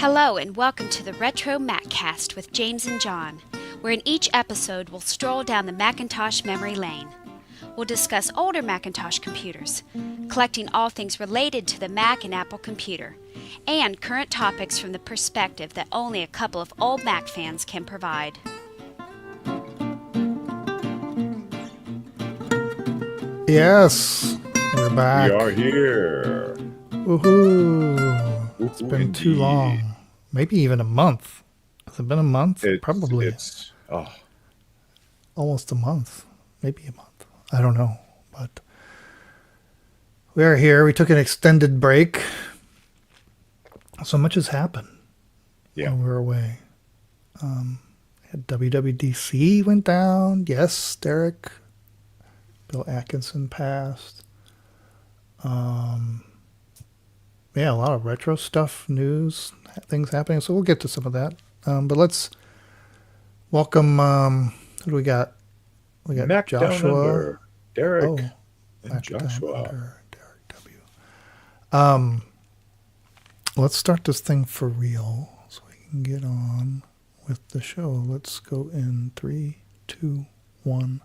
Hello and welcome to the RetroMacCast with James and John, where in each episode we'll stroll down the Macintosh memory lane. We'll discuss older Macintosh computers, collecting all things related to the Mac and Apple computer, and current topics from the perspective that only a couple of old Mac fans can provide. Yes, we're back. We are here. Woohoo! It's been Indeed. too long. Maybe even a month. Has it been a month? Probably. It's almost a month. Maybe a month. I don't know. But we are here. We took an extended break. So much has happened while we were away. WWDC went down. Yes, Derek. Bill Atkinson passed. Yeah, a lot of retro stuff, news, things happening. So we'll get to some of that. But let's welcome. Who do we got? We got Mac Joshua, Derek, and Mac Joshua. Derek W. Let's start this thing for real, so we can get on with the show. Let's go in 3, 2, 1.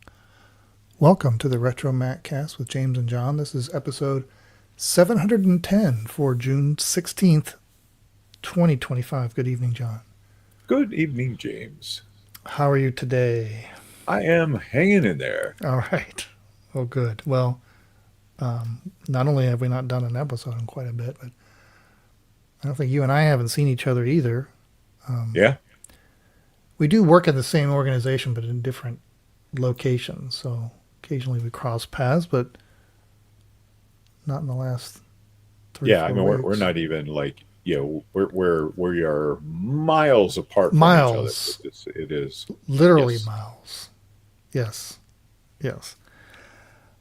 Welcome to the RetroMacCast with James and John. This is episode 710 for June 16th, 2025. Good evening, John. Good evening, James. How are you today? I am hanging in there. All right. Oh, good. Well, not only have we not done an episode in quite a bit, but I don't think you and I haven't seen each other either. Yeah. We do work in the same organization, but in different locations. So occasionally we cross paths, but not in the last 3 Yeah, I 4 mean, weeks. we're not even like, we are miles apart from Miles. each other. It is. Literally Yes. miles. Yes.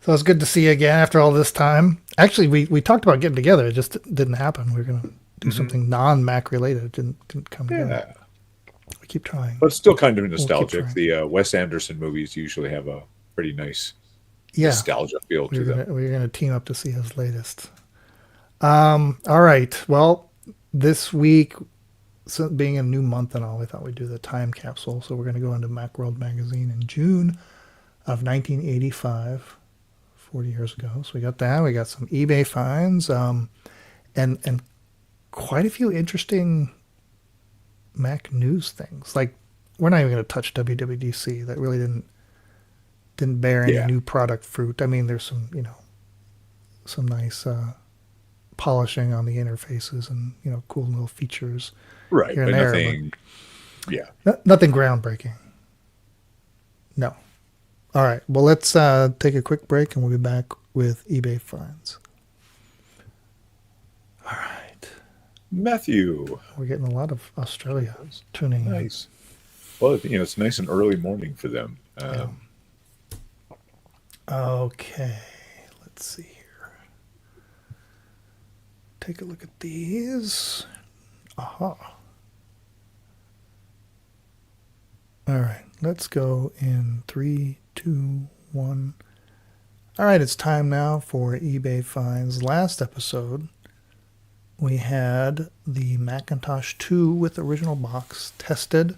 So it's good to see you again after all this time. Actually, we talked about getting together. It just didn't happen. We were going to do something non-Mac related. It didn't come together. Yeah. We keep trying. But still kind of keep nostalgic. trying. The Wes Anderson movies usually have a pretty nice Yeah. nostalgia feel to them. We're gonna team up to see his latest. All right. Well, this week, so being a new month and all, we thought we'd do the time capsule. So we're going to go into Macworld magazine in June of 1985, 40 years ago. So we got that. We got some eBay finds, and quite a few interesting Mac news things. Like, we're not even going to touch WWDC. That really didn't bear any new product fruit. I mean, there's some nice polishing on the interfaces and cool little features, Right, here but and there, nothing. nothing groundbreaking. No. All right. Well, let's take a quick break and we'll be back with eBay finds. All right. Matthew. We're getting a lot of Australia tuning in. Nice. Well, it's nice and early morning for them. Okay. Let's see here. Take a look at these. Aha. All right. Let's go in 3, 2, 1. All right. It's time now for eBay finds. Last episode, we had the Macintosh 2 with original box tested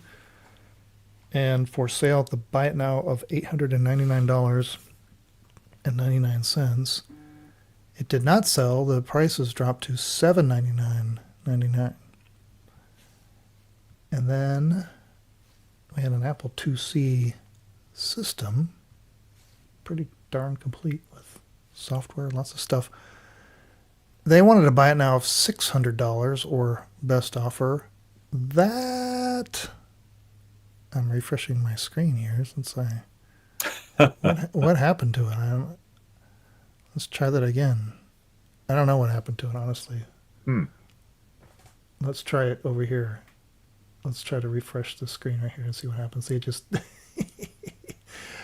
and for sale at the buy it now of $899.99. It did not sell. The prices dropped to $799.99. And then we had an Apple IIc system, pretty darn complete with software, lots of stuff. They wanted to buy it now of $600 or best offer. That, I'm refreshing my screen here since what happened to it? Let's try that again. I don't know what happened to it, honestly. Let's try it over here. Let's try to refresh the screen right here and see what happens. See, it just...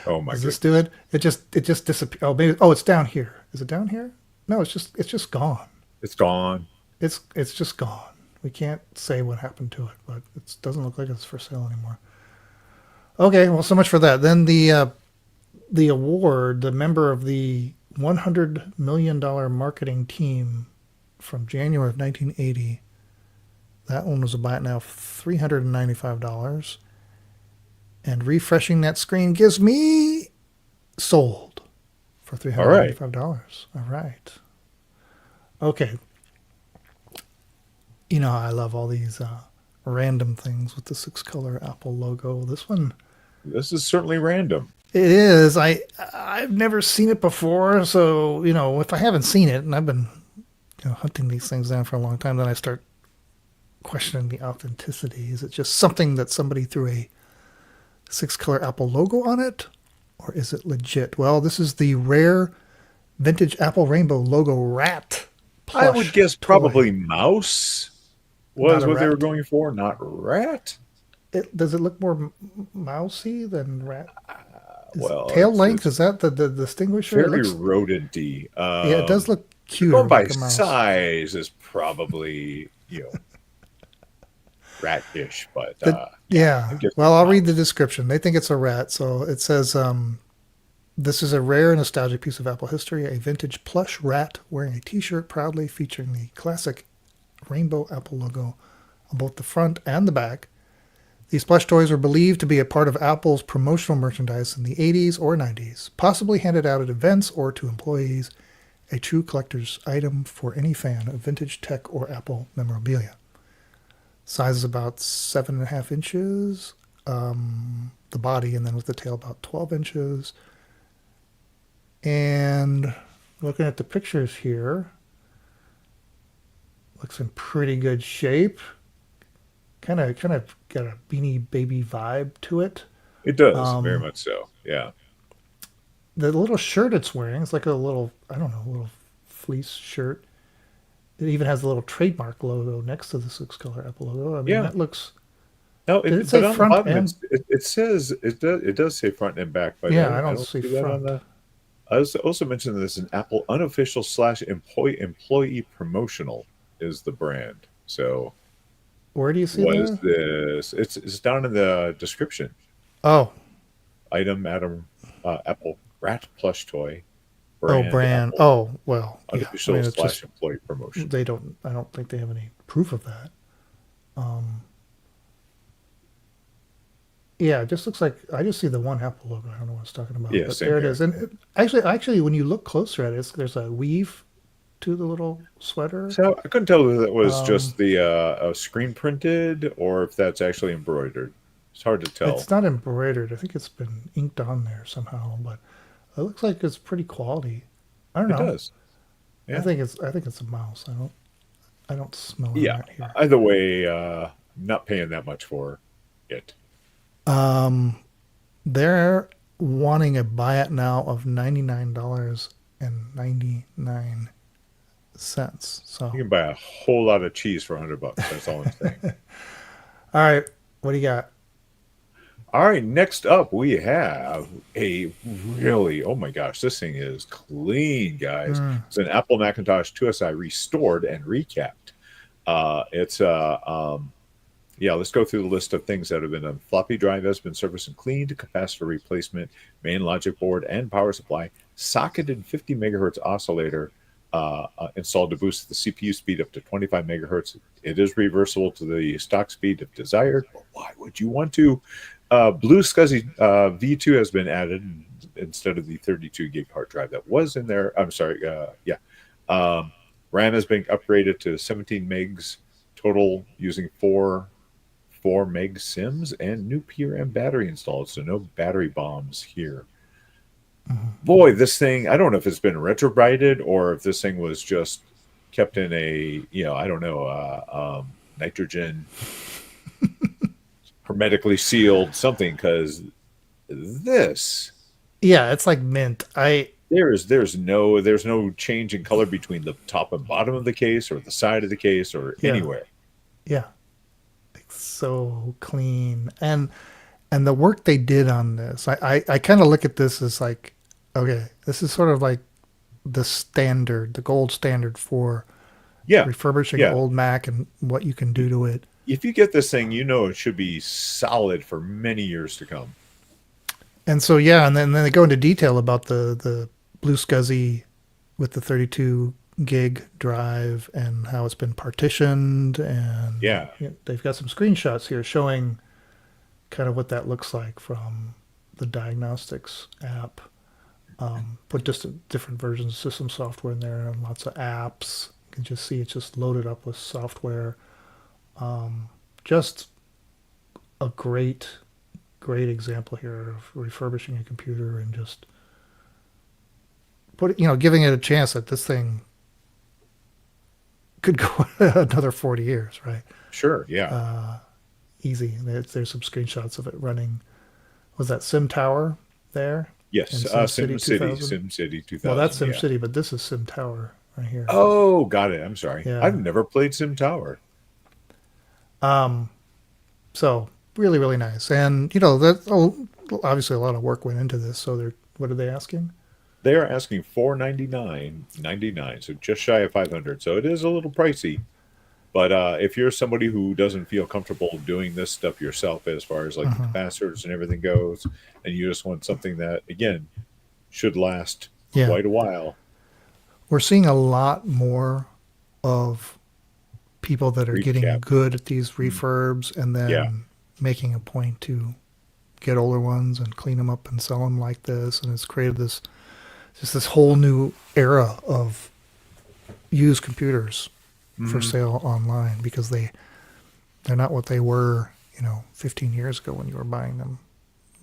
Oh my Does goodness. this do it? It just disappeared. Oh, maybe. Oh, it's down here. Is it down here? No, it's just gone. It's gone. It's just gone. We can't say what happened to it, but it doesn't look like it's for sale anymore. Okay, well, so much for that. Then the award, the member of the $100 million marketing team from January of 1980 That one was about now $395. And refreshing that screen gives me sold for All right. $395. All right. Okay. You know, I love all these random things with the 6-color Apple logo. This one, This is certainly random. it is. I've never seen it before, so if I haven't seen it, and I've been hunting these things down for a long time, then I start questioning the authenticity. Is it just something that somebody threw a 6-color Apple logo on it, or is it legit? Well, this is the rare vintage Apple Rainbow logo rat plush I would guess toy. probably mouse Not was a what they were rat. going for, not rat. Does it look more mousy than rat? Well, Tail length, it's is that the distinguisher? It fairly looks, rodenty. yeah, it does look cuter, Going by like a mouse. size is probably rat-ish, but yeah, Yeah. I guess Well, I'll read the mouse. description. They think it's a rat, so it says, this is a rare nostalgic piece of Apple history, a vintage plush rat wearing a T-shirt proudly featuring the classic rainbow Apple logo on both the front and the back. These plush toys were believed to be a part of Apple's promotional merchandise in the 80s or 90s, possibly handed out at events or to employees, a true collector's item for any fan of vintage tech or Apple memorabilia. Size is about 7.5 inches, the body, and then with the tail about 12 inches. And looking at the pictures here, looks in pretty good shape. Kind of got a Beanie Baby vibe to it. It does very Um, much so. Yeah, the little shirt it's wearing is like a little, I don't know, a little fleece shirt. It even has a little trademark logo next to the 6-color Apple logo. I mean, yeah. that looks. No, Did it say but on the front bottom and? it says it does say front and back, but Yeah, I I don't don't see see that on front. the. I also mentioned this an Apple unofficial / employee promotional is the brand. So Where do you see what is that? this? It's down in the description. Oh, Item Apple rat plush toy oh, brand brand. Apple Oh, well, yeah. I unofficial mean, it's / just employee promotion. they don't. I don't think they have any proof of that. Um, yeah, it just looks like I just see the one Apple logo. I don't know what it's talking about, Yeah, but same there it is. here. And actually, when you look closer at it, there's a weave to the little sweater. So I couldn't tell if that was Um, just the screen printed or if that's actually embroidered. It's hard to tell. it's not embroidered. I think it's been inked on there somehow, but it looks like it's pretty quality. I don't It know. does. Yeah. I think it's a mouse. I don't smell a Yeah. rat here. Either way, not paying that much for it. Um, they're wanting a buy it now of $99.99. So, You can buy a whole lot of cheese for $100. That's all I'm saying. all right, what do you got? All right, next up we have a really, oh my gosh, this thing is clean, guys. Mm, It's an Apple Macintosh 2SI restored and recapped. It's Yeah, let's go through the list of things that have been done. Floppy drive has been serviced and cleaned, capacitor replacement, main logic board and power supply, socketed 50 megahertz oscillator installed to boost the CPU speed up to 25 megahertz. It is reversible to the stock speed if desired. But why would you want to? Blue SCSI V2 has been added instead of the 32 gig hard drive that was in there. I'm sorry. Yeah. RAM has been upgraded to 17 megs total using four meg sims and new PRM battery installed, so no battery bombs here. mhm. Boy, this thing, I don't know if it's been retrobrided or if this thing was just kept in a, I don't know, nitrogen hermetically sealed something, because this Yeah, it's like mint. there's no change in color between the top and bottom of the case or the side of the case or Yeah, anywhere. yeah, it's so clean, and the work they did on this, I kind of look at this as like, okay, this is sort of like the gold standard for Yeah, refurbishing yeah. old Mac and what you can do to it. If you get this thing, it should be solid for many years to come. And so yeah, and then they go into detail about the blue SCSI with the 32 gig drive and how it's been partitioned, and Yeah. they've got some screenshots here showing kind of what that looks like from the diagnostics app. Put just different versions of system software in there and lots of apps. You can just see it's just loaded up with software. Just a great example here of refurbishing a computer and just giving it a chance that this thing could go another 40 years, right? Sure. Yeah. Easy. There's some screenshots of it running. Was that Sim Tower there? Yes. In Sim SimCity City, 2000? Sim City Well, 2000. that's Yeah. SimCity, but this is Sim Tower right here. Oh, got it. I'm sorry. I've Yeah. never played Sim Tower. So really, really nice. And obviously a lot of work went into this. So what are they asking? They are asking $499.99, so just shy of 500. So it is a little pricey. But if you're somebody who doesn't feel comfortable doing this stuff yourself, as far as like the capacitors and everything goes, and you just want something that again should last Yeah. quite a while, We're seeing a lot more of people that are getting recap. good at these refurbs and Yeah, then making a point to get older ones and clean them up and sell them like this. And it's created this whole new era of used computers for sale online because they're not what they were, 15 years ago when you were buying them.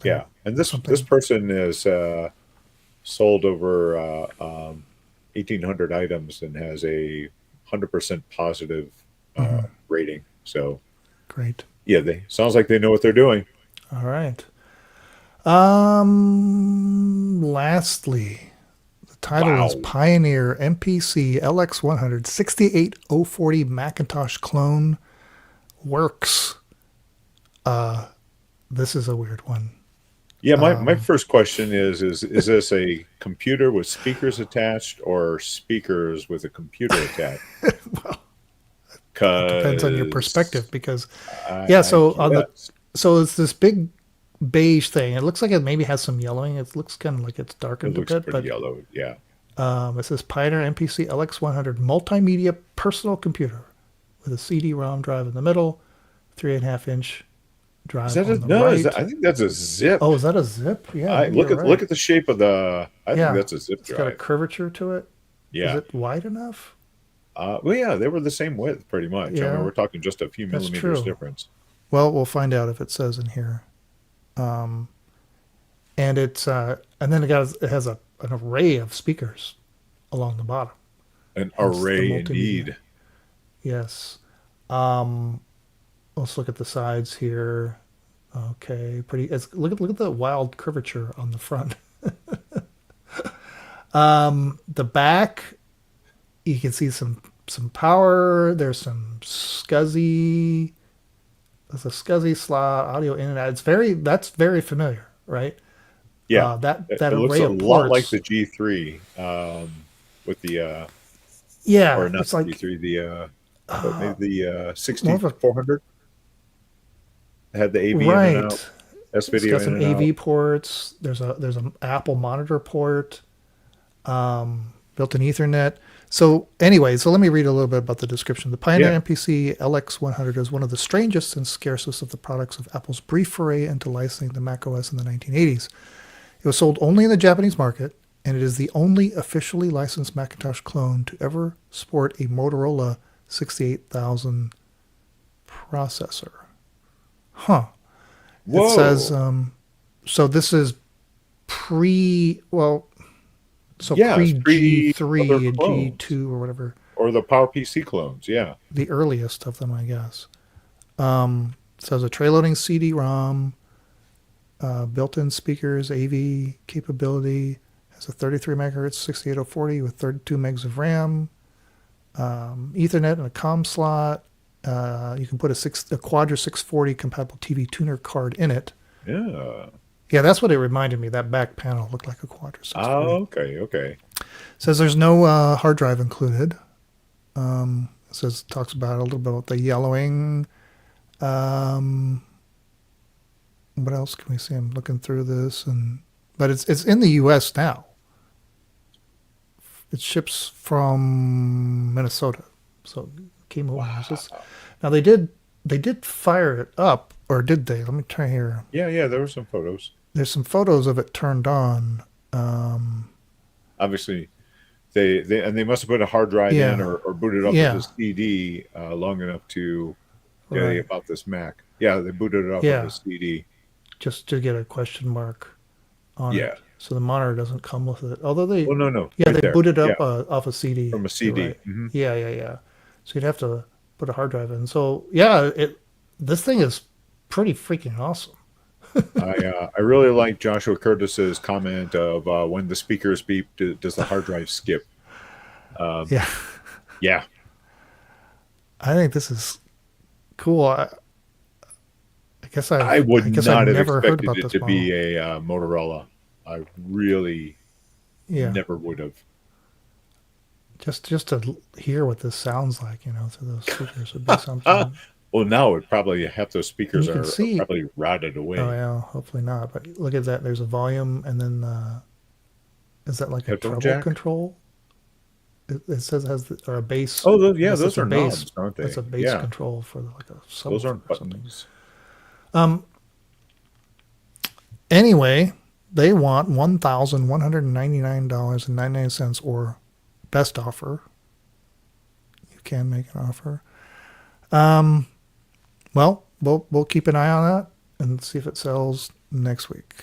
yeah. And this Something. this person is sold over 1,800 items and has a 100% positive rating. So Great. yeah, they sounds like they know what they're doing. All right. Lastly, the title is Wow. Pioneer MPC LX100 68040 Macintosh clone works. This is a weird one. Yeah, my first question is this a computer with speakers attached or speakers with a computer attached? Depends on your Because perspective because I so guess it's this big beige thing. It looks like it maybe has some yellowing. It looks kind of like it's it darkened a looks bit, pretty but yellow. Yeah. it says Pioneer MPC LX100 multimedia personal computer with a CD-ROM drive in the middle, 3.5-inch Is drive that on the no? right. I think that's a zip. Oh, is that a zip? Yeah, I maybe you're look right. at the shape of the. I think Yeah, that's a zip it's got a drive. curvature to it. Is Yeah. it wide enough? Well, yeah, they were the same width pretty much. I mean, Yeah, we're talking just a few that's millimeters true. difference. Well, we'll find out if it says in here. And and then it has an array of speakers along the bottom. An Hence the array multimedia. indeed. Yes. Let's look at the sides here. Okay, pretty. Look at the wild curvature on the front. The back, you can see some power. There's some SCSI. There's a SCSI slot, audio in and out. That's very familiar, right? Yeah, That it looks array a of lot like ports. the G3 with the or Yeah, not it's the like G3, the but maybe the more of a 6400 had the AV in and out, right. S It's video got in some and out. AV ports. There's an Apple monitor port, built-in Ethernet. So anyway, so let me read a little bit about the description. The Pioneer Yeah, MPC LX100 is one of the strangest and scarcest of the products of Apple's brief foray into licensing the macOS in the 1980s. It was sold only in the Japanese market, and it is the only officially licensed Macintosh clone to ever sport a Motorola 68000 processor. Huh. It says, whoa, so this is pre, well, so yeah, it's pre pre other G3 and clones G2 or whatever, or the PowerPC clones. Yeah, the earliest of them, I guess. It says a tray loading CD-ROM, built-in speakers, AV capability, has a 33 megahertz 68040 with 32 megs of RAM, Ethernet and a COM slot. You can put a Quadra 640 compatible TV tuner card in it. yeah. Yeah, that's what it reminded me. That back panel looked like a Quadra 640. Okay, okay. Says there's no hard drive included. Talks about a little bit about the yellowing. Um, what else can we see? I'm looking through this, but it's in the U.S. now. It ships from Minnesota, so it came over. Wow. Now they did fire it up, or did they? Let me try here. Yeah, there were some photos. There's some photos of it turned on. Um, Obviously, they must have put a hard drive in yeah, or booted up with a yeah, CD long enough to tell you right, about this Mac. Yeah, they booted it up with a yeah. CD. Just to get a question mark on it, Yeah. so the monitor doesn't come with it. Although they, Well, no, yeah, right they there. booted Yeah, up off a CD. from a You're CD. right. Yeah, yeah, yeah. So you'd have to put a hard drive in. So yeah, this thing is pretty freaking awesome. I really like Joshua Curtis's comment of when the speakers beep, does the hard drive skip? Um, Yeah, yeah, I think this is cool. I would I guess I've not have never heard expected about it this to be model. a Motorola. I really Yeah, never would have. just to hear what this sounds like, through those speakers would be Ah, something. well, now it probably half those And speakers you can are see, probably rotted oh away. yeah, hopefully not. But look at that. There's a volume, and then is that like a Headphone treble jack? control? It says it has or a bass. Oh, I guess those that's a are bass. knobs, aren't That's they? a bass Yeah, control for like a those subwoofer aren't or something. buttons. Um. Anyway, they want $1,199.99 or best offer. You can make an offer. Well, we'll keep an eye on that and see if it sells next week.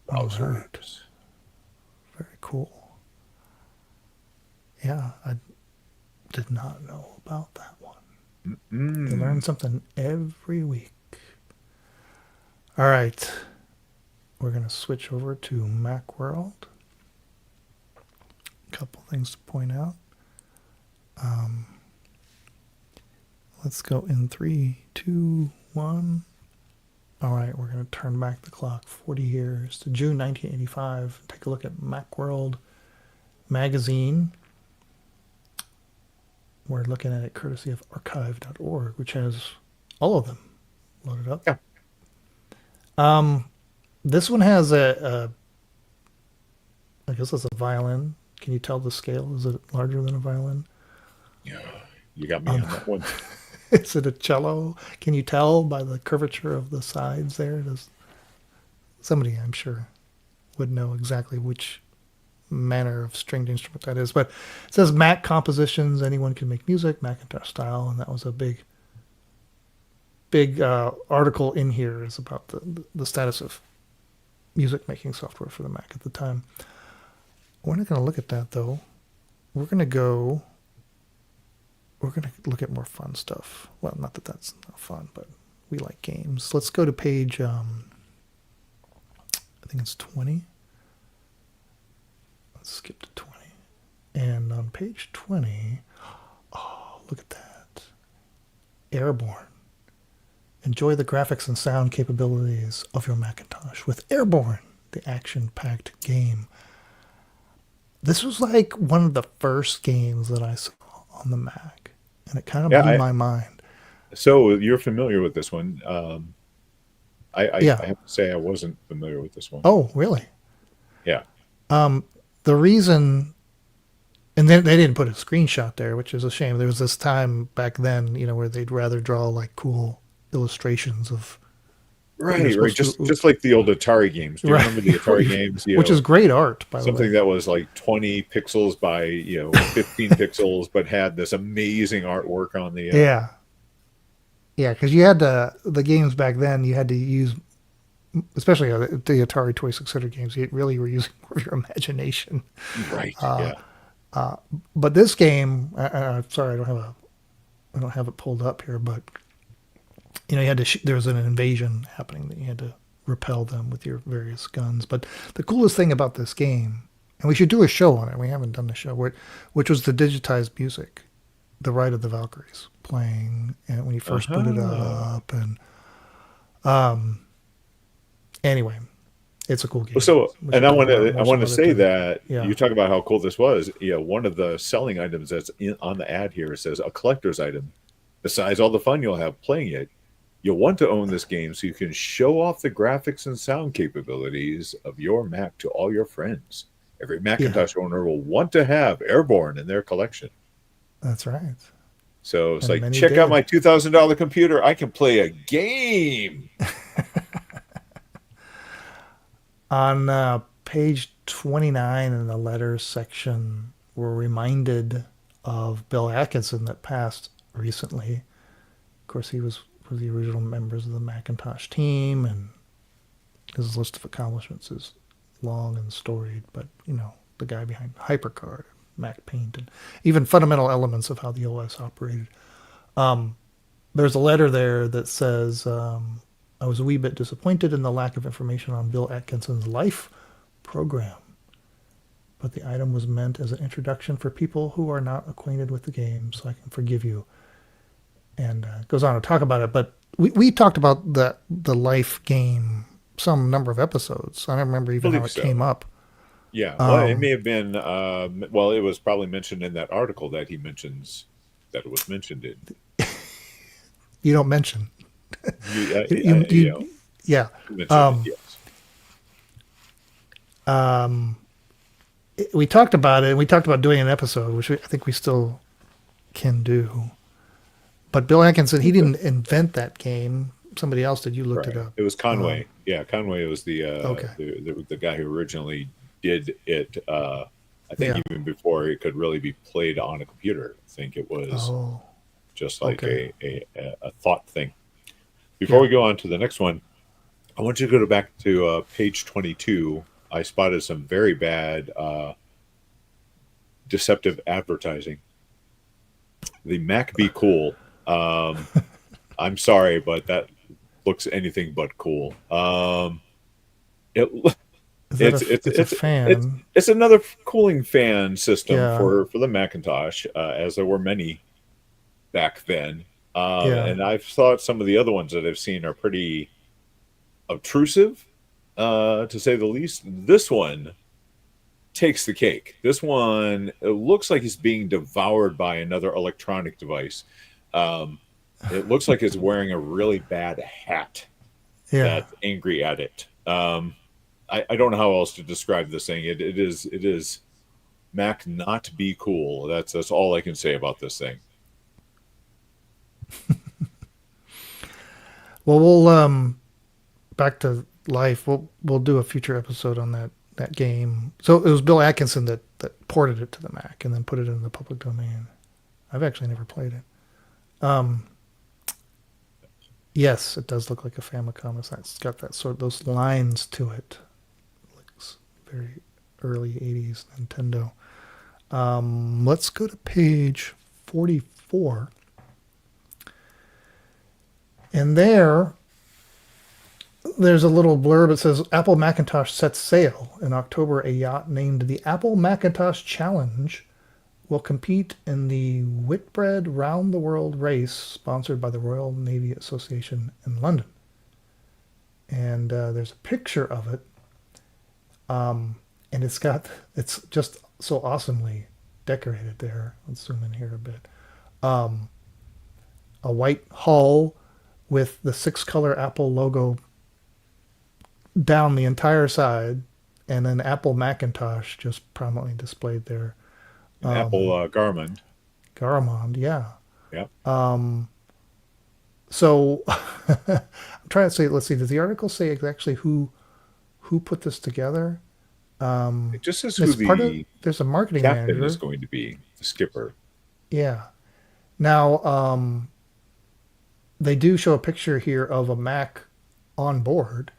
All right. Very cool. Yeah, I did not know about that one. You learn something every week. All right. We're going to switch over to Macworld. A couple things to point out. Let's go in 3, 2, 1. All right, we're going to turn back the clock 40 years to June 1985. Take a look at Macworld magazine. We're looking at it courtesy of archive.org, which has all of them loaded up. Yeah. This one has I guess it's a violin. Can you tell the scale? Is it larger than a violin? Yeah, you got me on that one. Is it a cello? Can you tell by the curvature of the sides there? Does somebody, I'm sure, would know exactly which manner of stringed instrument that is. But it says Mac compositions. Anyone can make music, Macintosh style, and that was a big article in here is about the status of music making software for the Mac at the time. We're not going to look at that though. We're going to look at more fun stuff. Well, not that that's not fun, but we like games. Let's go to page, I think it's 20. Let's skip to 20. And on page 20, oh, look at that. Airborne. Enjoy the graphics and sound capabilities of your Macintosh with Airborne, the action-packed game. This was like one of the first games that I saw on the Mac, and it kind of blew my mind. So you're familiar with this one. I Yeah. have to say I wasn't familiar with this one. Oh, really? Yeah. The reason, and then they didn't put a screenshot there, which is a shame. There was this time back then, where they'd rather draw like cool illustrations of Right. Just like the old Atari games. Do you remember the Atari games? Which is great art, by the way. Something that was like 20 pixels by 15 pixels, but had this amazing artwork on the. Yeah, because you had the games back then. You had to use, especially the Atari 2600 games. You really were using more of your imagination. Right. But this game, I'm sorry, I don't have it pulled up here, but. You had to. There was an invasion happening that you had to repel them with your various guns. But the coolest thing about this game, and we should do a show on it. We haven't done the show, which was the digitized music, the Ride of the Valkyries playing, and when you first put it up, and anyway, it's a cool game. So, and I want to say that yeah. You talk about how cool this was. One of the selling items that's on the ad here says a collector's item. Besides all the fun you'll have playing it, you'll want to own this game so you can show off the graphics and sound capabilities of your Mac to all your friends. Every Macintosh owner will want to have Airborne in their collection. That's right. So it's And like, many check out did. my $2,000 computer. I can play a game. On page 29 in the letters section, we're reminded of Bill Atkinson that passed recently. Of course, he was one of the original members of the Macintosh team, and his list of accomplishments is long and storied, but, you know, the guy behind HyperCard, Mac Paint, and even fundamental elements of how the OS operated. There's a letter there that says, I was a wee bit disappointed in the lack of information on Bill Atkinson's life program, but the item was meant as an introduction for people who are not acquainted with the game, so I can forgive you. And goes on to talk about it, but we talked about the life game some number of episodes. I don't remember even how it came up. Yeah, well, it may have been. Well, it was probably mentioned in that article that he mentions that it was mentioned in. You don't mention. You Yeah. mentioned it, yes. We talked about it, and we talked about doing an episode, which I think we still can do. But Bill Atkinson, he didn't invent that game. Somebody else did. You looked it up. It was Conway. Yeah, Conway was the guy who originally did it. I think even before it could really be played on a computer. I think it was just like a thought thing. Before we go on to the next one, I want you to go back to page 22. I spotted some very bad deceptive advertising. The Mac Be Cool. I'm sorry, but that looks anything but cool. It's a fan. It's another cooling fan system for the Macintosh, as there were many back then. And I've thought some of the other ones that I've seen are pretty obtrusive, to say the least. This one takes the cake. This one, it looks like it's being devoured by another electronic device. It looks like it's wearing a really bad hat that's angry at it. I don't know how else to describe this thing. It is Mac not be cool. That's all I can say about this thing. Well, we'll back to life. We'll do a future episode on that game. So it was Bill Atkinson that ported it to the Mac and then put it in the public domain. I've actually never played it. Yes, it does look like a Famicom. It's got that those lines to it. Looks very early 80s Nintendo. Let's go to page 44. And there's a little blurb. It says, Apple Macintosh sets sail. In October, a yacht named the Apple Macintosh Challenge will compete in the Whitbread Round the World race sponsored by the Royal Navy Association in London. And there's a picture of it. And it's just so awesomely decorated there. Let's zoom in here a bit. A white hull with the 6-color Apple logo down the entire side, and then Apple Macintosh just prominently displayed there. Apple Garamond. Garamond, yeah. Yeah. So I'm trying to say, let's see, does the article say actually who put this together? It just says who there's a marketing captain manager is going to be, the skipper. Yeah. Now, they do show a picture here of a Mac on board.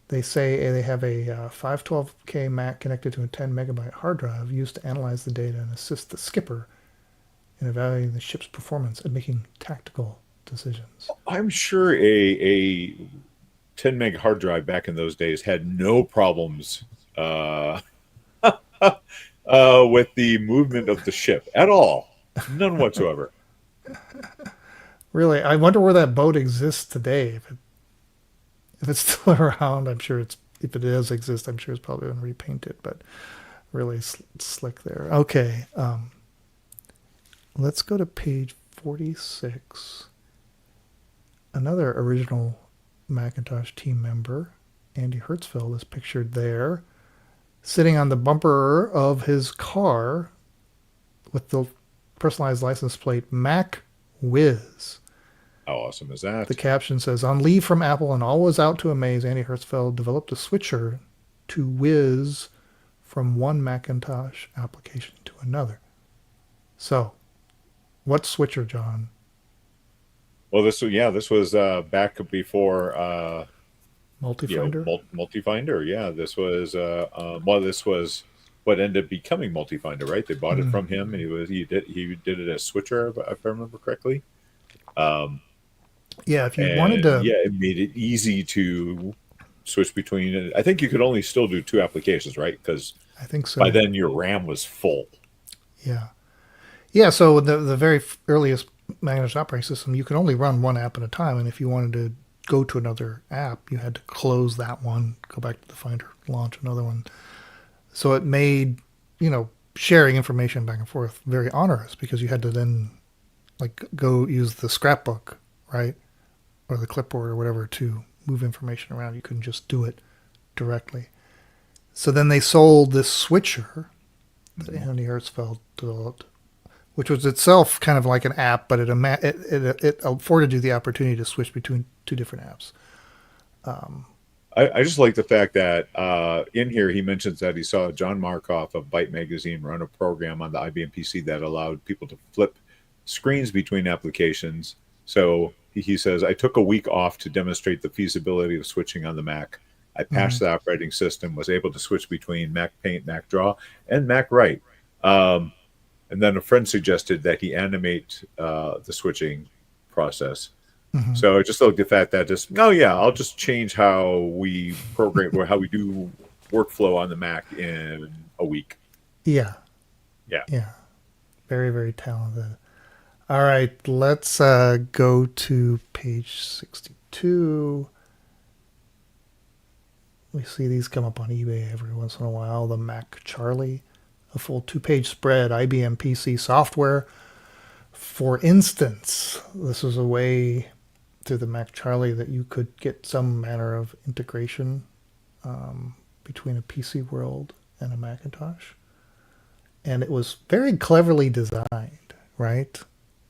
They say they have a 512K Mac connected to a 10 megabyte hard drive used to analyze the data and assist the skipper in evaluating the ship's performance and making tactical decisions. I'm sure a 10 meg hard drive back in those days had no problems with the movement of the ship at all. None whatsoever. Really, I wonder where that boat exists today. If it's still around, I'm sure if it does exist, I'm sure it's probably been repainted, but really slick there. Okay. Let's go to page 46. Another original Macintosh team member, Andy Hertzfeld, is pictured there. sitting on the bumper of his car with the personalized license plate Mac Whiz. How awesome is The that? caption says, "On leave from Apple and always out to amaze, Andy Hertzfeld developed a switcher to whiz from one Macintosh application to another." So, what's switcher, John? Well, this was back before Multi-finder? Multifinder. Yeah, this was what ended up becoming Multifinder, right? They bought it Mm. from him, and he did it as switcher, if I remember correctly. Um, Yeah, if you wanted and to, yeah, it made it easy to switch between. I think you could only still do two applications, right? Because I think by so. then your RAM was full. Yeah. Yeah, so the very earliest Macintosh operating system, you could only run one app at a time, and if you wanted to go to another app, you had to close that one, go back to the Finder, launch another one. So it made, sharing information back and forth very onerous because you had to then like go use the scrapbook, right? Or the clipboard or whatever to move information around. You couldn't just do it directly. So then they sold this switcher that Mhm. Andy Hertzfeld developed, which was itself kind of like an app, but it afforded you the opportunity to switch between two different apps. Um, I just like the fact that in here he mentions that he saw John Markoff of Byte Magazine run a program on the IBM PC that allowed people to flip screens between applications. So he says, I took a week off to demonstrate the feasibility of switching on the Mac. I mhm. passed the operating system, was able to switch between Mac Paint, Mac Draw, and Mac Write. Um, and then a friend suggested that he animate the switching process. Mhm. So I just looked at that. That just oh yeah, I'll just change how we program or how we do workflow on the Mac in a week. Yeah, Yeah. yeah, very very talented. All right, let's go to page 62. We see these come up on eBay every once in a while. The Mac Charlie, a full two-page spread, IBM PC software. For instance, this is a way through the Mac Charlie that you could get some manner of integration between a PC world and a Macintosh. And it was very cleverly designed, right?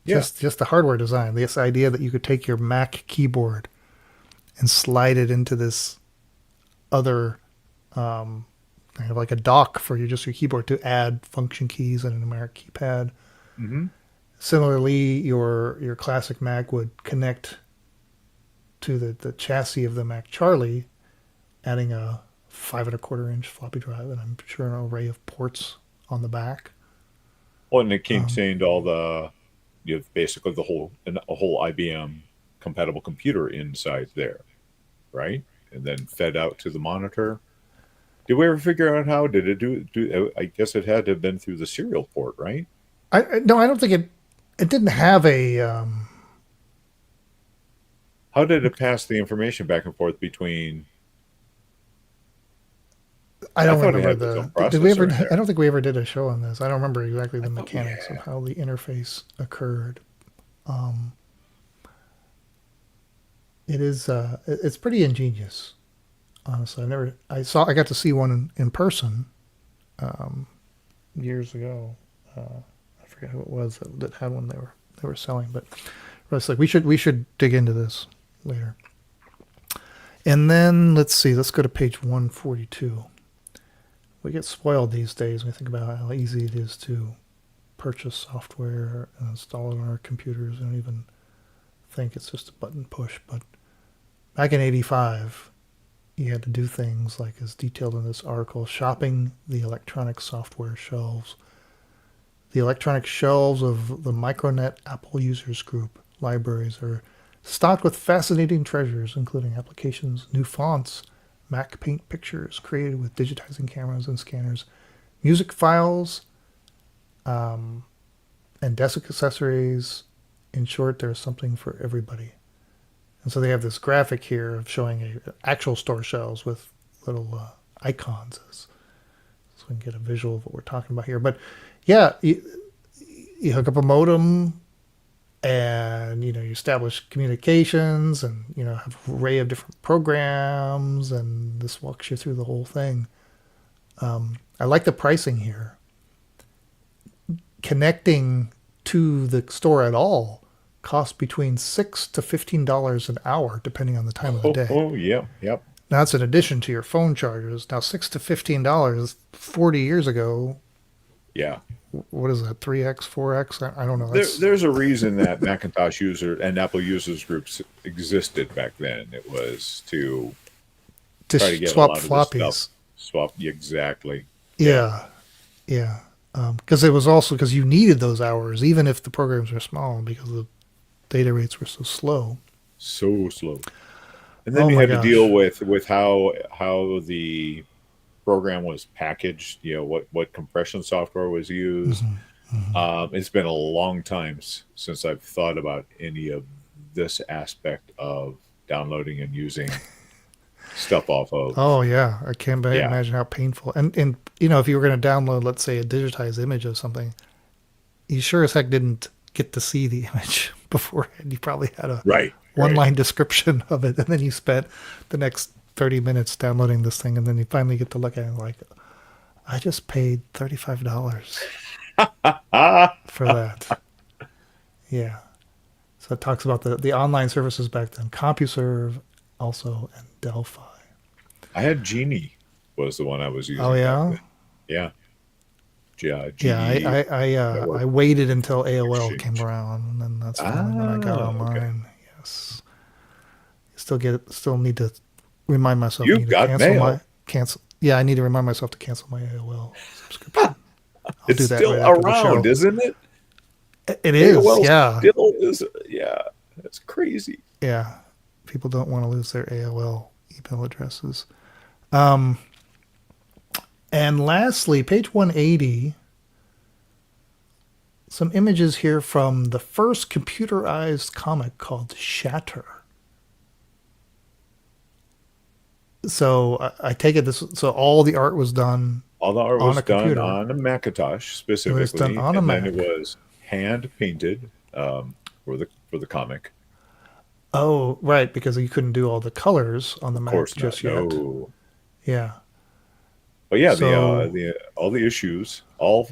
Yeah. Just the hardware design. This idea that you could take your Mac keyboard and slide it into this other kind of like a dock for your keyboard to add function keys and a numeric keypad. Mm-hmm. Similarly, your classic Mac would connect to the chassis of the Mac Charlie, adding a 5 1/4 inch floppy drive, and I'm sure an array of ports on the back. Well, and it Um, contained all the you have basically a whole IBM compatible computer inside there, right? And then fed out to the monitor. Did we ever figure out how? Did it do? I guess it had to have been through the serial port, right? no, I don't think it didn't have a. How did it pass the information back and forth between? I I don't thought it remember had its own the. Did we processor ever? in I there. don't think we ever did a show on this. I don't remember exactly I the thought we mechanics of had. how the interface occurred. Um, it's pretty ingenious, honestly. I got to see one in person um, years ago. I forget who it was that had one they were selling, but it's like we should dig into this later. And then let's see, let's go to page 142. We get spoiled these days when we think about how easy it is to purchase software and install it on our computers. I don't even think it's just a button push. But back in '85, you had to do things like, as detailed in this article, shopping the electronic software shelves. The electronic shelves of the Micronet Apple Users Group libraries are stocked with fascinating treasures, including applications, new fonts, Mac Paint pictures created with digitizing cameras and scanners, music files, um, and desk accessories. In short, there's something for everybody. And so they have this graphic here of showing actual store shelves with little icons, so we can get a visual of what we're talking about here. But yeah, you hook up a modem and you establish communications and have an array of different programs, and this walks you through the whole thing. I like the pricing here. Connecting to the store at all costs between $6 to $15 an hour, depending on the time of the Oh, day. oh, yeah, yep. Now that's in addition to your phone charges. Now $6 to $15, 40 years ago, Yeah. what is that? 3x, 4x? I don't know. There's a reason that Macintosh user and Apple users groups existed back then. It was to to try to get a swap lot of this stuff floppies. swap. Exactly. Yeah. Yeah, yeah. Because it was also because you needed those hours, even if the programs were small, because the data rates were so slow. So slow. And then Oh you my had to gosh. deal with how the program was packaged. What compression software was used. Hmm. Hmm. It's been a long time since I've thought about any of this aspect of downloading and using stuff off of. Oh yeah, I can't Yeah. imagine how painful. And if you were going to download, let's say, a digitized image of something, you sure as heck didn't get to see the image beforehand. You probably had a Right. one Right. line description of it, and then you spent the next 30 minutes downloading this thing, and then you finally get to look at it like, I just paid $35 Ah. for that. Yeah. So it talks about the online services back then, CompuServe also, and Delphi. I had Genie was the one I was Oh using back yeah, then. Yeah. Yeah. yeah. Genie I network waited until AOL came exchange. around, and then that's finally when I got Ah. Okay. online. Yes. Still need to remind myself. I You've need to got cancel my mail. cancel. Yeah, I need to remind myself to cancel my AOL subscription. I'll It's do that still right after the around, show. isn't it? It is. AOL Yeah, still is. Yeah. That's crazy. yeah. People don't want to lose their AOL email addresses. Um, and lastly, page 180. Some images here from the first computerized comic called Shatter. So I take it this. So all the art was done All the art on was a done computer. on a Macintosh It was done specifically, on a and then it Mac. was hand painted for the comic. Oh, right, because you couldn't do all the colors on the Of Mac course not. just yet. No. Yeah. But yeah, So the all the issues, all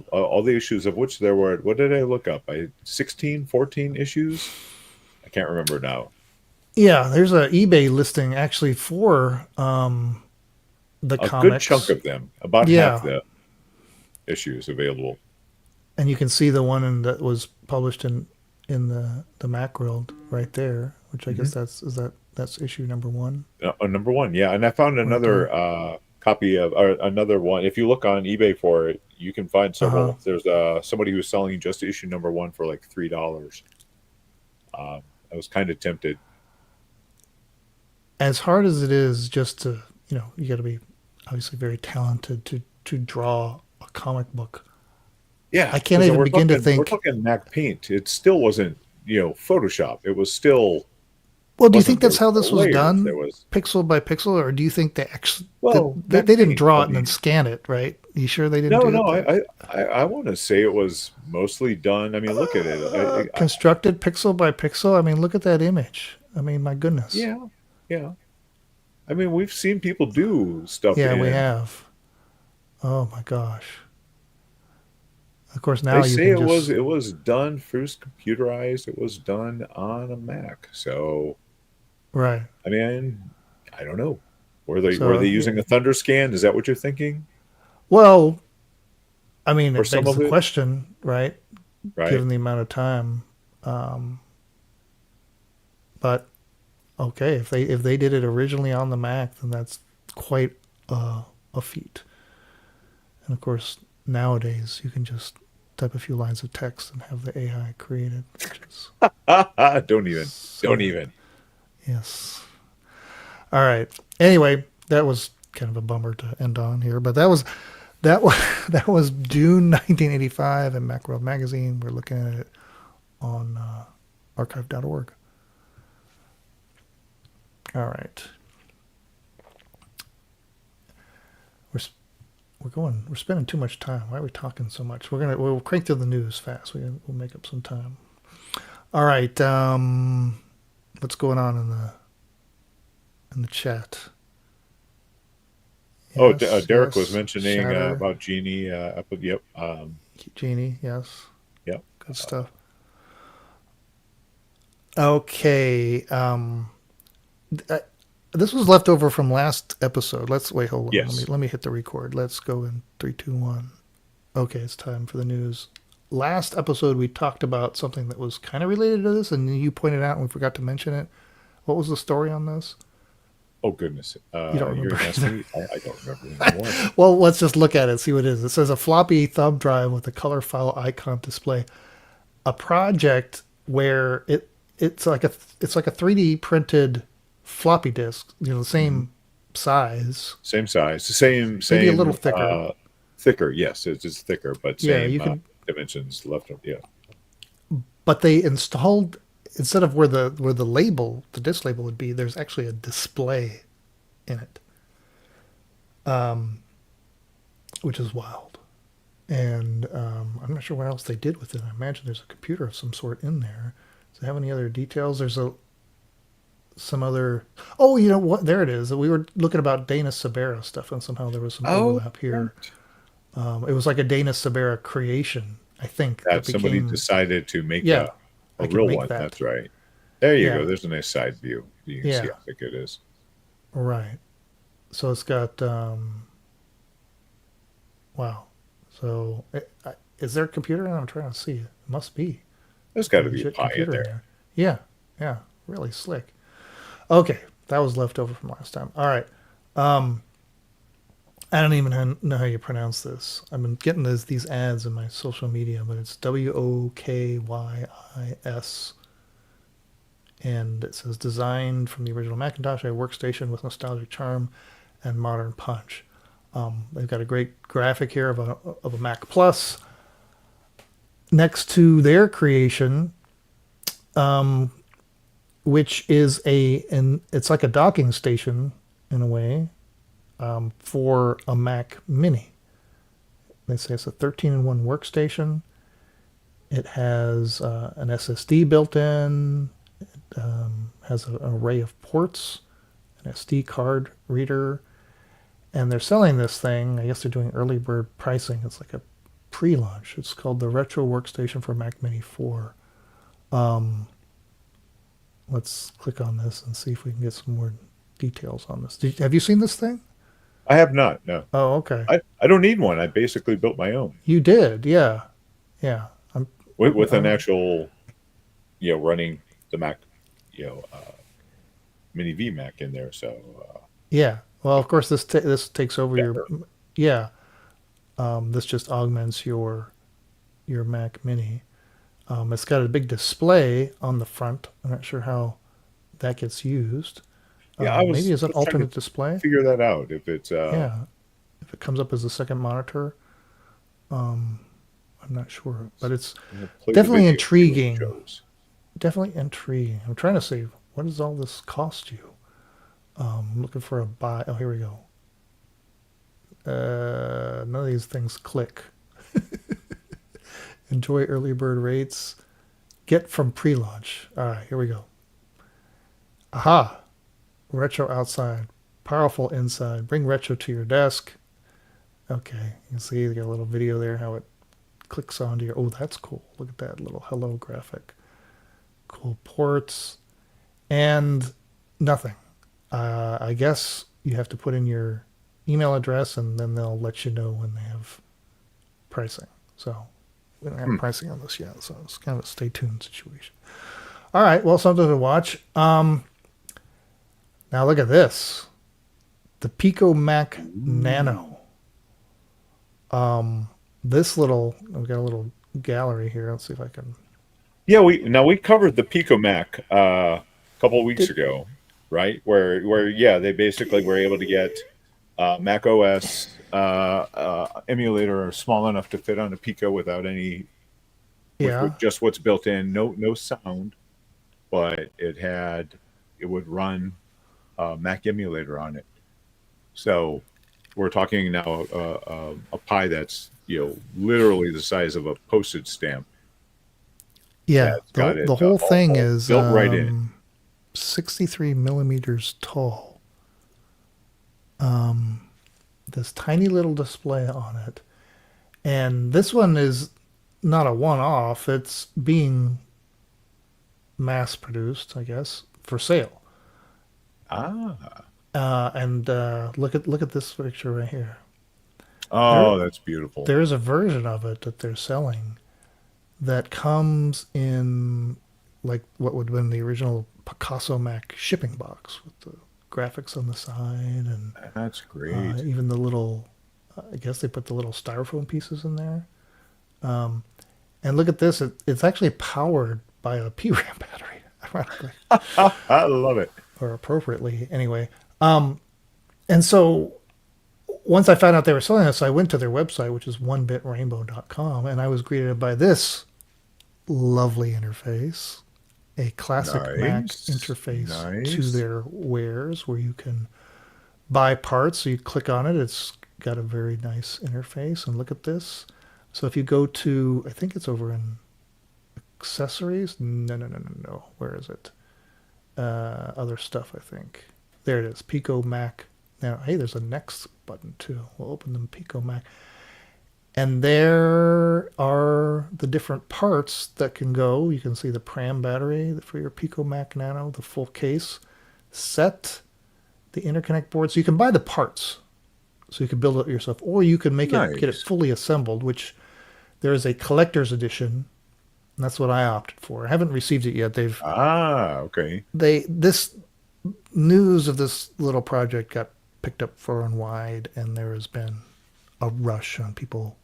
the issues of which there were. What did I look up? 16, 14 issues. I can't remember now. yeah, there's a eBay listing actually for the A good chunk comics. of them, about half Yeah, the issues available. and you can see the one that was published in the Macworld right there, which I guess Hmm. that's issue number one Number one, yeah. And I found right another there. copy of or another one. If you look on eBay for it, you can find Uh huh. several. There's somebody who's selling just issue number one for like $3. I was kind of tempted. As hard as it is, just to you got to be obviously very talented to draw a comic book. Yeah, I can't because even begin to we're think. talking Mac Paint. It still wasn't Photoshop. It was still Well, do you think wasn't that's how the this was layers. done, There was pixel by pixel, or do you think they actually well Mac they didn't Paint. draw I it and then mean, scan it, right? You sure they didn't no, do no. that? I want to say it was mostly done. I mean, look at it. Constructed pixel by pixel. I mean, look at that image. I mean, my goodness. Yeah, yeah. I mean, we've seen people do stuff Yeah, we in. have. Oh my gosh. Of course, They now you say can just it was done first computerized. It was done on a Mac. So right. I mean, I don't know. Were they So using a Thunder scan? Is that what you're thinking well, I mean, for it some begs of the it? question, right? Right. Given the amount of time. Um, but okay, if they did it originally on the Mac, then that's quite a feat. And of course, nowadays you can just type a few lines of text and have the AI create it, which is Don't even. Don't so even. yes. All right. Anyway, that was kind of a bummer to end on here, but that was that was June 1985 in Macworld Magazine. We're looking at it on archive.org. All right. We're we're spending too much time. Why are we talking so much? We'll crank through the news fast. We'll make up some time. All right. What's going on in the chat? Oh, Yes, Derek was yes. mentioning Shatter, about Genie. Yep. Genie, yes. Yep. Good stuff. Okay. Uh, this was left over from last episode. Let's wait. Hold on. Yes. Let me hit the record. Let's go in 3, 2, 1. Okay, it's time for the news. Last episode we talked about something that was kind of related to this, and you pointed out and we forgot to mention it. What was the story on this? Oh goodness. You don't You're remember gonna ask either. me? I don't remember anymore. Well, let's just look at it. See what it is. It says a floppy thumb drive with a color file icon display. A project where it's like a 3D printed floppy disk. You know, the Mhm. same size, Same size, same maybe a little thicker. thicker. Yes, it's just thicker, but Yeah, same you could. dimensions left. Yeah. But they installed, instead of where the label, the disc label would be, there's actually a display in it, which is wild. And I'm not sure what else they did with it. I imagine there's a computer of some sort in there. Does it have any other details? There's some other. Oh, you know what? There it is. We were looking about Dana Sabera stuff, and somehow there was some Oh, overlap here. right. It was like a Dana Sabera creation, I think, that That somebody became. decided to make Yeah, a I can real make one. that. That's right. There you Yeah, go. There's a nice side view. You can see yeah, how thick it is. right. So it's got. Wow. So is there a computer? I'm trying to see. It must be There's a got to be a legit pie in computer in there. there. Yeah, yeah, really slick. Okay, that was left over from last time. All right. Um, I don't even know how you pronounce this. I've been getting these ads in my social media, but it's WOKYIS, and it says designed from the original Macintosh, a workstation with nostalgic charm and modern punch. They've got a great graphic here of a Mac Plus next to their creation, which is it's like a docking station in a way, for a Mac Mini. They say it's a 13-in-1 workstation. It has an SSD built in. It has an array of ports, an SD card reader, and they're selling this thing. I guess they're doing early bird pricing. It's like a pre-launch. It's called the Retro Workstation for Mac Mini 4. Let's click on this and see if we can get some more details on this. Have you seen this thing? I have not. No, Oh, okay. I don't need one. I basically built my own You did, yeah, yeah. with an I'm actual, running the Mac, you know, uh, Mini V Mac in there. So yeah. Well, of course, this takes over your. better. Yeah. This just augments your Mac Mini. It's got a big display on the front. I'm not sure how that gets used. Yeah, Maybe as I an was trying to alternate display. figure that out. If it's Yeah. If it comes up as a second monitor, I'm not sure, but it's play the definitely video, see what it intriguing. shows. Definitely intriguing. I'm trying to see, what does all this cost you? I'm looking for a buy. Oh, here we go. None of these things click. Enjoy early bird rates. Get from pre-launch. All right, here we go. Aha! Retro outside, powerful inside. Bring retro to your desk. Okay, you can see they got a little video there how it clicks onto your. Oh, that's cool. Look at that little hello graphic. Cool ports and nothing. I guess you have to put in your email address and then they'll let you know when they have pricing. So we don't have Hmm. pricing on this yet, so it's kind of a stay tuned situation. All right, well, something to watch. Now look at this, the Pico Mac Nano. This I've got a little gallery here. Let's see if I can. Yeah, we covered the Pico Mac a couple of weeks Did, ago, right? Where yeah, they basically were able to get Mac OS emulator small enough to fit on a Pico without any yeah, with just what's built in, no sound, but it would run Mac emulator on it. So we're talking now a Pi that's literally the size of a postage stamp yeah. that's got The it whole thing all is built right in. 63 millimeters tall. this tiny little display on it. And this one is not a one-off. It's being mass-produced, I guess, for sale. Ah. And look at this picture right here. Oh, that's beautiful. There is a version of it that they're selling that comes in like what would have been the original Picasso Mac shipping box with the graphics on the side and That's great. even the little, I guess they put the little styrofoam pieces in there. And look at this. It's actually powered by a PRAM battery, ironically, I love it. or appropriately anyway. And so once I found out they were selling this, I went to their website, which is onebitrainbow.com, and I was greeted by this lovely interface, a classic Mac Nice. interface to Nice. their wares where you can buy parts. So you click on it, it's got a very nice interface. And look at this. So if you go to, I think it's over in accessories. No. Where is it? Other stuff, I think. There it is. Pico Mac. Now, hey, there's a next button too. We'll open the Pico Mac. And there are the different parts that can go. You can see the PRAM battery for your Pico Mac Nano, the full case set, the interconnect board. So you can buy the parts. So you can build it yourself. Or you can make it, get it Nice. fully assembled, which there is a collector's edition. And that's what I opted for. I haven't received it yet. Ah, okay. This news of this little project got picked up far and wide, and there has been a rush on people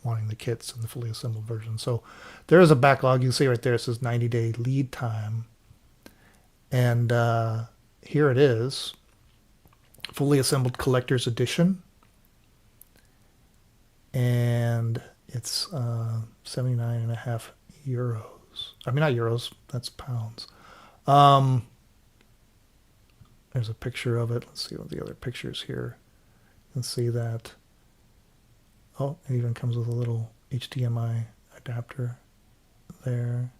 wanting the kits and the fully assembled version. So there is a backlog. You can see right there it says 90-day lead time. And here it is, fully assembled collector's edition. And it's 79.5 euros. I mean, not euros, that's pounds. There's a picture of it. Let's see what the other pictures here. You can see that. Oh, it even comes with a little HDMI adapter there.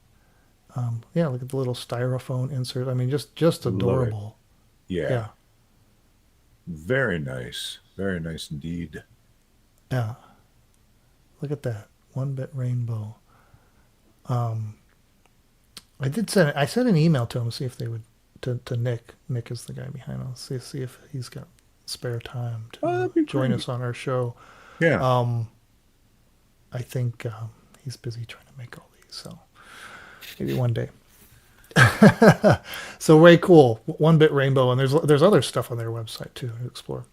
Yeah, look at the little styrofoam insert. I mean, just Love it. adorable. Yeah. Yeah, Very nice. Very nice indeed. yeah. Look at that. One bit rainbow. I sent an email to him to see if they would to Nick. Nick is the guy behind us. See if he's got spare time Oh, to that'd be join great. us on our show. Yeah. I think he's busy trying to make all these, so maybe one day. So way cool. One bit rainbow, and there's other stuff on their website too to explore.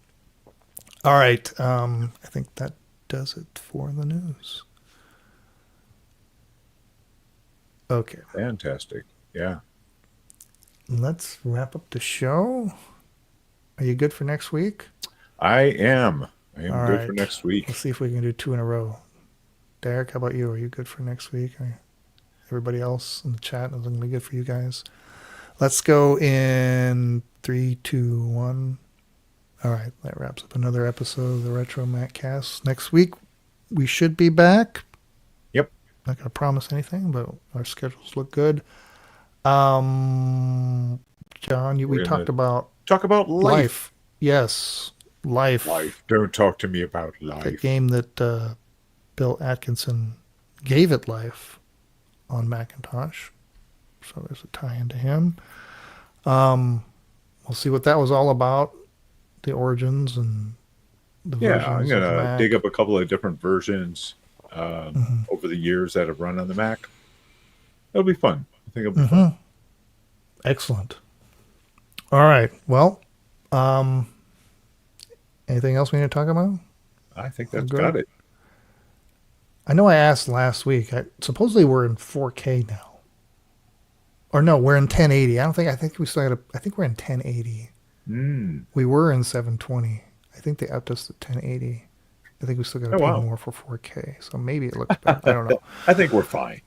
All right, I think that does it for the news. Okay, Fantastic. Yeah. let's wrap up the show. Are you good for next week? I am. I am All good right. for next week. Let's see if we can do 2 in a row. Derek, how about you? Are you good for next week? Everybody else in the chat is going to be good for you guys. Let's go in 3, 2, 1. All right, that wraps up another episode of the RetroMacCast. Next week, we should be back. Yep. Not going to promise anything, but our schedules look good. John, we We're talked gonna about Talk about life. Yes, Life. Life. Don't talk to me about The life. game that Bill Atkinson gave it life on Macintosh. So there's a tie-in to him. We'll see what that was all about, the origins and the Yeah, I'm versions of gonna Mac. dig up a couple of different versions over the years that have run on the Mac. It'll be fun. I think it'll be fun. Excellent. All right. Well, anything else we need to talk about? I think that's Good. got it. I know I asked last week. Supposedly we're in 4K now. Or no, we're in 1080. I think we still had I think we're in 1080. We were in 720. I think they upped us to 1080. I think we still got to Oh, pay wow. more for 4K. So maybe it looks better. I don't know. I think we're fine.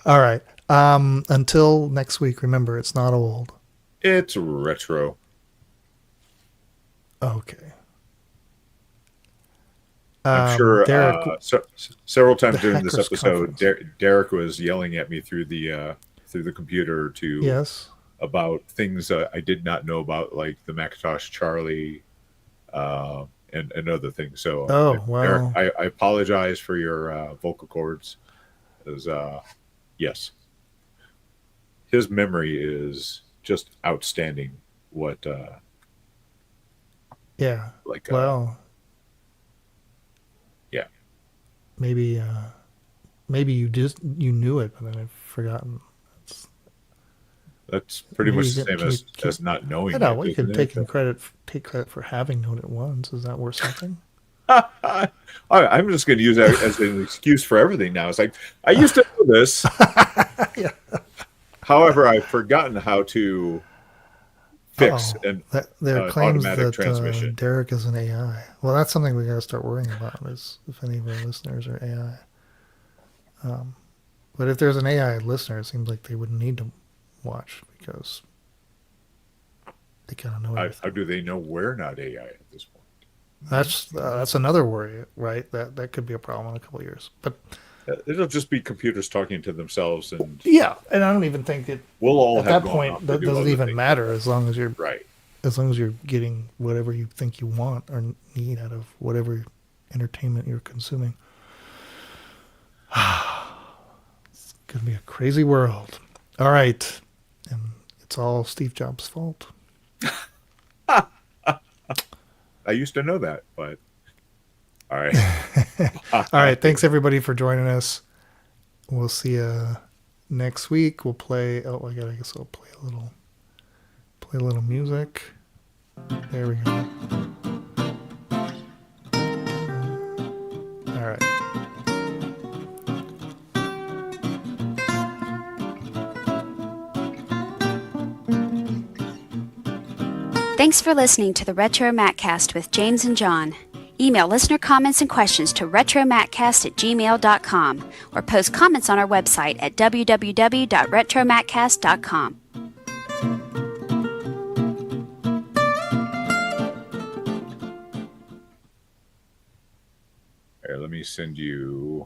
All right. Until next week, remember, it's not old. It's retro. Okay. I'm sure Derek, several times the during this Hackers episode, Conference. Derek was yelling at me through the computer to yes. about things I did not know about, like the Macintosh Charlie, and other things. So, Oh, Eric, well. I apologize for your vocal cords. As yes, his memory is just outstanding. What Yeah. like Well, yeah, maybe you knew it, but then I've forgotten. It's, that's pretty maybe much you the can, same can you as not I knowing know. it, Well, you isn't could it? take credit for having known it once. Is that worth something? I'm just going to use that as an excuse for everything now. It's like I used to know this, Yeah. however, I've forgotten how to fix Oh, there are an claims automatic that transmission. Derek is an AI. Well, that's something we got to start worrying about. Is if any of our listeners are AI. But if there's an AI listener, it seems like they wouldn't need to watch because they kind of know How everything. do they know we're not AI at this point? That's another worry, right? That could be a problem in a couple of years. But It'll just be computers talking to themselves, and yeah, and I don't even think it we'll all at have that gone off point to that do doesn't other even things in matter life. Right. as long as you're getting whatever you think you want or need out of whatever entertainment you're consuming. It's gonna be a crazy world. All right, and it's all Steve Jobs' fault. I used to know that, but all right. All right, thanks everybody for joining us. We'll see you next week. We'll play. Oh, I guess I'll play a little music. There we go. All right. Thanks for listening to the RetroMacCast with James and John. Email listener comments and questions to retromaccast@gmail.com or post comments on our website at www.retromaccast.com. Here, let me send you